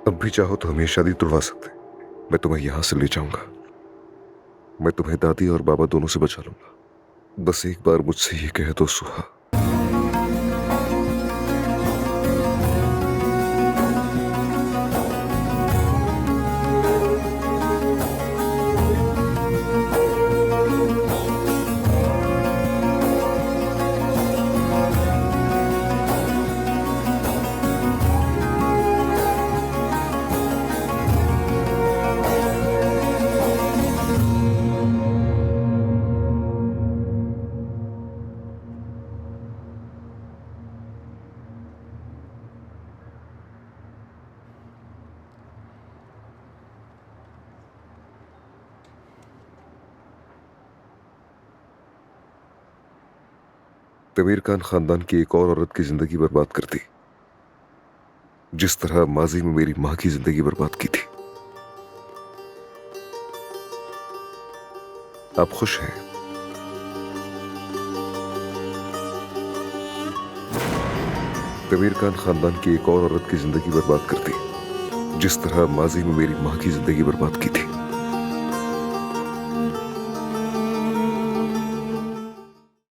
अब भी चाहो तो हम ये शादी तुड़वा सकते हैं। मैं तुम्हें यहां से ले जाऊंगा। मैं तुम्हें दादी और बाबा दोनों से बचा लूंगा। बस एक बार मुझसे ये कह दो सुहा। तमीर खान खानदान की एक और औरत की जिंदगी बर्बाद कर दी, जिस तरह माजी में मेरी मां की जिंदगी बर्बाद की थी। आप खुश हैं? तमीर खान खानदान की एक और औरत की जिंदगी बर्बाद कर दी, जिस तरह माजी में मेरी मां की जिंदगी बर्बाद की थी।